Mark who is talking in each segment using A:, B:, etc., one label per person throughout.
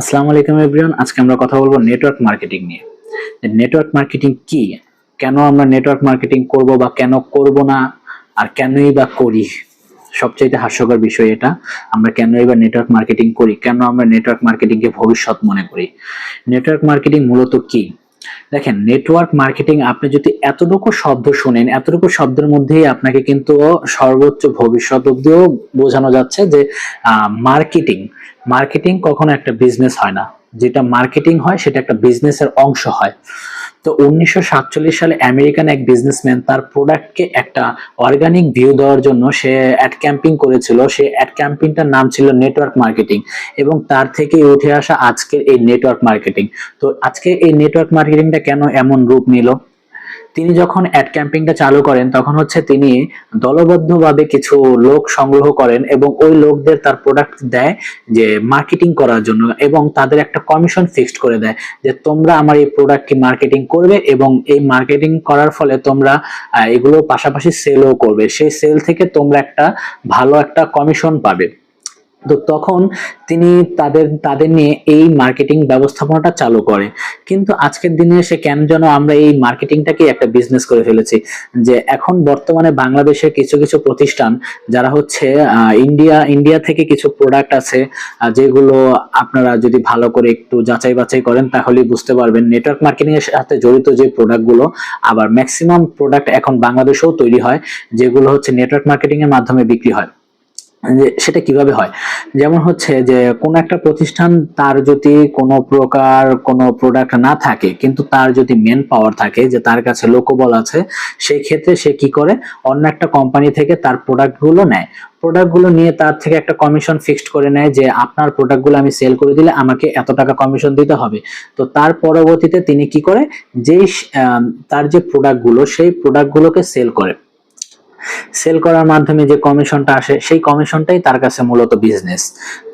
A: আসসালামু আলাইকুম এভরিওয়ান। আজকে আমরা কথা বলবো নেটওয়ার্ক মার্কেটিং নিয়ে। নেটওয়ার্ক মার্কেটিং কি, কেন আমরা নেটওয়ার্ক মার্কেটিং করব বা কেন করব না, আর কেনই বা করি। সবচাইতে হাস্যকর বিষয় এটা, আমরা কেনই বা নেটওয়ার্ক মার্কেটিং করি, কেন আমরা নেটওয়ার্ক মার্কেটিং কে ভবিষ্যৎ মনে করি। নেটওয়ার্ক মার্কেটিং মূলত কি? দেখেন, নেটওয়ার্ক মার্কেটিং আপনি যদি এতটুকু শব্দ শুনেন, এতটুকু শব্দের মধ্যেই আপনাকে কিন্তু সর্বোচ্চ ভবিষ্যৎ অব্দিও বোঝানো যাচ্ছে যে মার্কেটিং মার্কেটিং কখনো একটা বিজনেস হয় না। যেটা মার্কেটিং হয় সেটা একটা বিজনেসের অংশ হয়। তো 1947 সালে আমেরিকান এক বিজনেসম্যান তার প্রোডাক্টকে একটা অর্গানিক ভিউ দেওয়ার জন্য সে অ্যাড ক্যাম্পিং করেছিল। সে অ্যাড ক্যাম্পিংটার নাম ছিল নেটওয়ার্ক মার্কেটিং, এবং তার থেকে উঠে আসা আজকের এই নেটওয়ার্ক মার্কেটিং। তো আজকে এই নেটওয়ার্ক মার্কেটিংটা কেন এমন রূপ নিল? তিনি যখন অ্যাড ক্যাম্পিংটা চালু করেন তখন তিনি দলবদ্ধভাবে কিছু লোক সংগ্রহ করেন এবং ওই লোকদের তার প্রোডাক্ট দেয় যে মার্কেটিং করার জন্য, এবং তাদের একটা কমিশন ফিক্সড করে দেয় যে তোমরা আমার এই প্রোডাক্টটি মার্কেটিং করবে, এবং এই মার্কেটিং করার ফলে তোমরা এগুলো পাশাপাশি সেলও করবে। সেই সেল থেকে তোমরা একটা ভালো একটা কমিশন পাবে। তো তখন তিনি তাদের নিয়ে এই মার্কেটিং ব্যবস্থাপনাটা চালু করে। কিন্তু আজকের দিনে এসে কেন যেন আমরা এই মার্কেটিংটাকে একটা বিজনেস করে ফেলেছি। যে এখন বর্তমানে বাংলাদেশের কিছু কিছু প্রতিষ্ঠান যারা ইন্ডিয়া থেকে কিছু প্রোডাক্ট আছে, যেগুলো আপনারা যদি ভালো করে একটু যাচাই বাছাই করেন তাহলেই বুঝতে পারবেন নেটওয়ার্ক মার্কেটিং এর সাথে জড়িত যে প্রোডাক্টগুলো। আবার ম্যাক্সিমাম প্রোডাক্ট এখন বাংলাদেশেও তৈরি হয়, যেগুলো নেটওয়ার্ক মার্কেটিং এর মাধ্যমে বিক্রি হয়। যে সেটা কিভাবে হয়, যেমন যে কোন একটা প্রতিষ্ঠান, তার যদি কোনো প্রকার কোনো প্রোডাক্ট না থাকে কিন্তু তার যদি মেন পাওয়ার থাকে, যে তার কাছে লোকবল আছে, সেই ক্ষেত্রে সে কি করে, অন্য একটা কোম্পানি থেকে তার প্রোডাক্টগুলো নেয়। প্রোডাক্টগুলো নিয়ে তার থেকে একটা কমিশন ফিক্সড করে নেয় যে আপনার প্রোডাক্টগুলো আমি সেল করে দিলে আমাকে এত টাকা কমিশন দিতে হবে। তো তার পরবর্তীতে তিনি কি করে, যেই তার যে প্রোডাক্টগুলো, সেই প্রোডাক্টগুলোকে সেল করার মাধ্যমে যে কমিশনটা আসে, সেই কমিশনটাই তার কাছে মূলত বিজনেস।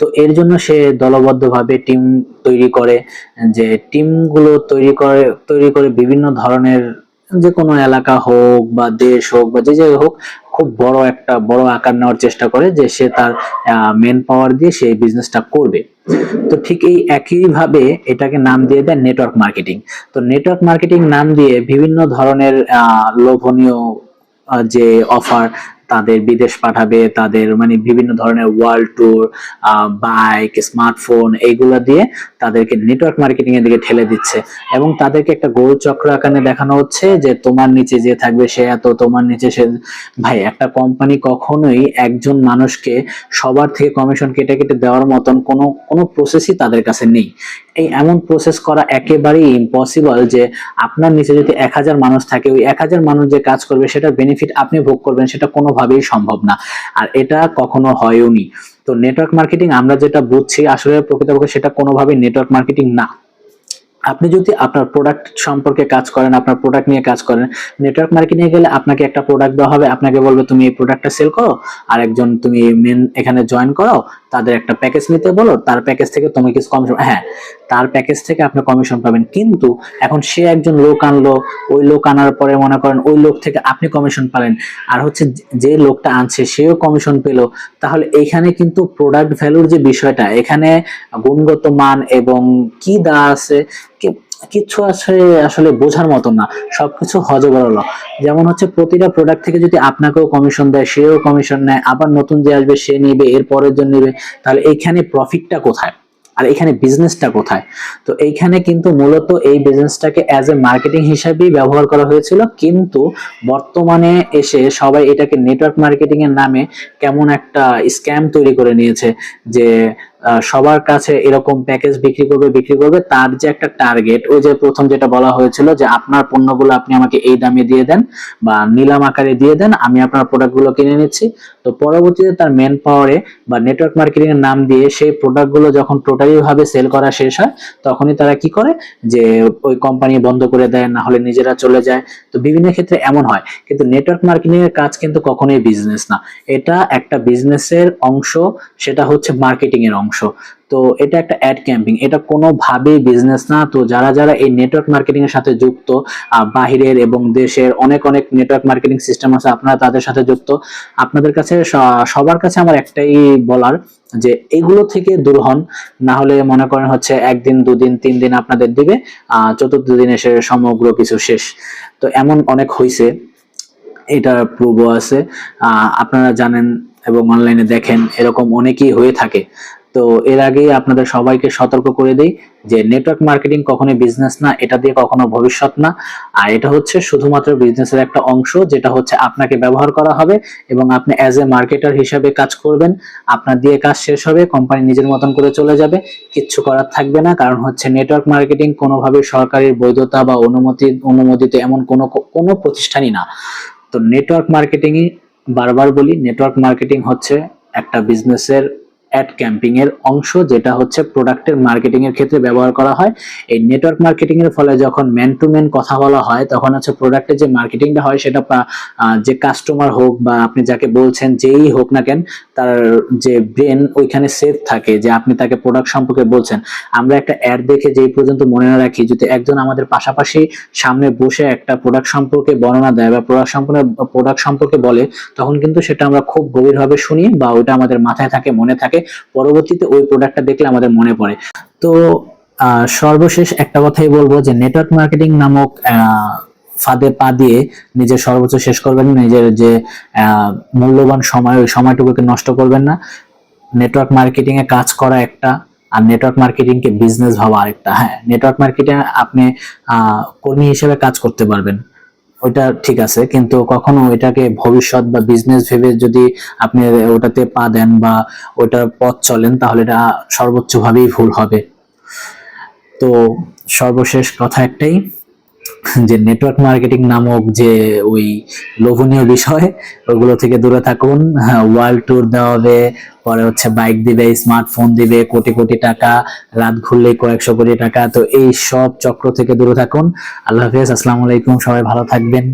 A: তো এর জন্য সে দলবদ্ধভাবে টিম তৈরি করে, যে টিমগুলো তৈরি করে বিভিন্ন ধরনের, যে কোনো এলাকা হোক বা দেশ হোক বা যে জায়গায় হোক, খুব বড় আকার নেওয়ার চেষ্টা করে যে সে তার মেন পাওয়ার দিয়ে সেই বিজনেসটা করবে। তো ঠিক এই একইভাবে এটাকে নাম দিয়ে দেয় নেটওয়ার্ক মার্কেটিং। তো নেটওয়ার্ক মার্কেটিং নাম দিয়ে বিভিন্ন ধরনের লোভনীয় যে অফার, তাদের বিদেশ পাঠাবে, তাদের মানে বিভিন্ন ধরনের ওয়ার্ল্ড ট্যুর, বাইক, স্মার্টফোন, এইগুলা দিয়ে তাদেরকে নেটওয়ার্ক মার্কেটিং এর দিকে ঠেলে দিচ্ছে। এবং তাদেরকে একটা গোল চক্র আকারে দেখানো হচ্ছে যে তোমার নিচে যে থাকবে সে এত, তোমার নিচে সে। ভাই, একটা কোম্পানি কখনোই একজন মানুষকে সবার থেকে কমিশন কেটে কেটে দেওয়ার মতন কোনো কোনো প্রসেসই তাদের কাছে নেই। এমন প্রসেস করা একেবারেই ইম্পসিবল যে আপনার নিচে যদি 1000 মানুষ থাকে, ওই 1000 মানুষ যে কাজ করবে সেটার বেনিফিট আপনি ভোগ করবেন, সেটা কোনোভাবেই সম্ভব না। আর এটা কখনো হয়ওনি। তো নেটওয়ার্ক মার্কেটিং আমরা যেটা বুঝছি, আসলে প্রকৃতপক্ষে সেটা কোনোভাবেই নেটওয়ার্ক মার্কেটিং না। আপনি যদি আপনার প্রোডাক্ট সম্পর্কে কাজ করেন, আপনার প্রোডাক্ট নিয়ে কাজ করেন, নেটওয়ার্ক মার্কেটিং এ গেলে আপনাকে একটা প্রোডাক্ট দেওয়া হবে, আপনাকে বলবে তুমি এই প্রোডাক্টটা সেল করো, আর একজন তুমি মেন এখানে জয়েন করো, তাদের একটা প্যাকেজ নিতে বলো, তার প্যাকেজ থেকে তুমি কিছু কমিশন, হ্যাঁ, তার প্যাকেজ থেকে আপনি কমিশন পাবেন। কিন্তু এখন সে একজন লোক আনলো, ওই লোক আনার পরে মনে করেন ওই লোক থেকে আপনি কমিশন পেলেন, আর যে লোকটা আনছে সেও কমিশন পেলো। তাহলে এইখানে কিন্তু প্রোডাক্ট ভ্যালুর যে বিষয়টা, এখানে গুণগত মান এবং কি দা আছে, কিছু আছে আসলে বোঝার মতো না, সবকিছু হজবরল। যেমন প্রতিটা প্রোডাক্ট থেকে যদি আপনাকেও কমিশন দেয়, সেও কমিশন নেয়, আবার নতুন যে আসবে সে নিবে, এর পরের জন নিবে, তাহলে এইখানে প্রফিটটা কোথায় আর এখানে বিজনেসটা কোথায়? তো এইখানে কিন্তু মূলত এই বিজনেসটাকে অ্যাজ এ মার্কেটিং হিসাবেই ব্যবহার করা হয়েছিল, কিন্তু বর্তমানে এসে সবাই এটাকে নেটওয়ার্ক মার্কেটিং এর নামে কেমন একটা স্ক্যাম তৈরি করে নিয়েছে। যে সবার কাছে এরকম প্যাকেজ বিক্রি করবে, তার যে একটা টার্গেট, ওই যে প্রথম যেটা বলা হয়েছিল যে আপনার পণ্যগুলো আপনি আমাকে এই দামে দিয়ে দেন বা নিলাম আকারে দিয়ে দেন, আমি আপনার প্রোডাক্টগুলো কিনে নিচ্ছি। তো পরবর্তীতে তার মেন পাওয়ারে বা নেটওয়ার্ক মার্কেটিং এর নাম দিয়ে সেই প্রোডাক্টগুলো যখন টোটালি ভাবে সেল করা শেষ হয়, তখনই তারা কি করে, যে ওই কোম্পানি বন্ধ করে দেয়, না হলে নিজেরা চলে যায়। তো বিভিন্ন ক্ষেত্রে এমন হয়, কিন্তু নেটওয়ার্ক মার্কেটিং এর কাজ কিন্তু কখনোই বিজনেস না, এটা একটা বিজনেসের অংশ, সেটা মার্কেটিং এর অংশ। অংশ। তো এটা একটা অ্যাড ক্যাম্পিং, এটা কোনোভাবেই বিজনেস না। তো যারা যারা এই নেটওয়ার্ক মার্কেটিং এর সাথে যুক্ত, বাহিরের এবং দেশের অনেক অনেক নেটওয়ার্ক মার্কেটিং সিস্টেম আছে, আপনারা তাদের সাথে যুক্ত, আপনাদের কাছে সবার কাছে আমার একটাই বলার যে এগুলো থেকে দূর হন। না হলে মনে করেন হচ্ছে একদিন, দুদিন, 3 দিন আপনাদের দিবে, চতুর্থ দিন এসে সমগ্র কিছু শেষ। তো এমন অনেক হয়েছে, এটা প্রুভও আছে, আপনারা জানেন এবং অনলাইনে দেখেন, এরকম অনেকেই হয়ে থাকে। তো এর আগেই আপনাদের সবাইকে সতর্ক করে দেই যে নেটওয়ার্ক মার্কেটিং কখনোই বিজনেস না, এটা দিয়ে কখনো ভবিষ্যৎ না। আর এটা হচ্ছে শুধুমাত্র বিজনেসের একটা অংশ, যেটা হচ্ছে আপনাকে ব্যবহার করা হবে এবং আপনি অ্যাজ এ মার্কেটার হিসাবে কাজ করবেন। আপনার দিয়ে কাজ শেষ হবে, কোম্পানি নিজের মতন করে চলে যাবে, কিচ্ছু করার থাকবে না। কারণ হচ্ছে নেটওয়ার্ক মার্কেটিং কোনোভাবে সরকারি বৈধতা বা অনুমোদিত এমন কোনো প্রতিষ্ঠানই না। তো নেটওয়ার্ক মার্কেটিং, বারবার বলি, নেটওয়ার্ক মার্কেটিং হচ্ছে একটা বিজনেসের অ্যাড ক্যাম্পিং এর অংশ, যেটা হচ্ছে প্রোডাক্টের মার্কেটিং এর ক্ষেত্রে ব্যবহার করা হয়। এই নেটওয়ার্ক মার্কেটিং এর ফলে যখন ম্যান টু ম্যান কথা বলা হয়, তখন হচ্ছে প্রোডাক্টের যে মার্কেটিংটা হয় সেটা যে কাস্টমার হোক বা আপনি যাকে বলছেন যেই হোক না কেন, তার যে ব্রেন ওইখানে সেভ থাকে যে আপনি তাকে প্রোডাক্ট সম্পর্কে বলছেন। আমরা একটা অ্যাড দেখে যেই পর্যন্ত মনে না রাখি, যদি একজন আমাদের পাশাপাশি সামনে বসে একটা প্রোডাক্ট সম্পর্কে বর্ণনা দেয় বা প্রোডাক্ট সম্পর্কে বলে, তখন কিন্তু সেটা আমরা খুব গভীরভাবে শুনি বা ওইটা আমাদের মাথায় থাকে, মনে থাকে, পরবর্তীতে ওই প্রোডাক্টটা দেখলে আমাদের মনে পড়ে। তো সর্বশেষ একটা কথাই বলবো যে নেটওয়ার্ক মার্কেটিং নামক ফাঁদে পা দিয়ে নিজের সর্বোচ্চ শেষ করবেন না, নিজের যে মূল্যবান সময়, ওই সময়টুকুকে নষ্ট করবেন না। নেটওয়ার্ক মার্কেটিং এ কাজ করা একটা, আর নেটওয়ার্ক মার্কেটিং কে বিজনেস ভাবা আরেকটা। হ্যাঁ, নেটওয়ার্ক মার্কেটিং আপনি কর্মী হিসেবে কাজ করতে পারবেন, ওইটা ঠিক আছে, কিন্তু কখনো ওইটাকে ভবিষ্যৎ বা বিজনেস ভেবে যদি আপনি ওটাতে পা দেন বা ওইটার পথ চলেন, তাহলে এটা সর্বোচ্চ ভাবেই ভুল হবে। তো সর্বশেষ কথা একটাই, যে নেটওয়ার্ক মার্কেটিং নামক যে ওই লোভনীয় বিষয়, ওগুলো থেকে দূরে থাকুন। ওয়ার্ল্ড ট্যুর দেওয়া হবে, পরে হচ্ছে বাইক দিবে, স্মার্টফোন দিবে, কোটি কোটি টাকা, রাত ঘুরলেই কয়েকশো কোটি টাকা। তো এই সব চক্র থেকে দূরে থাকুন। আল্লাহ হাফেজ, আসসালামু আলাইকুম, সবাই ভালো থাকবেন।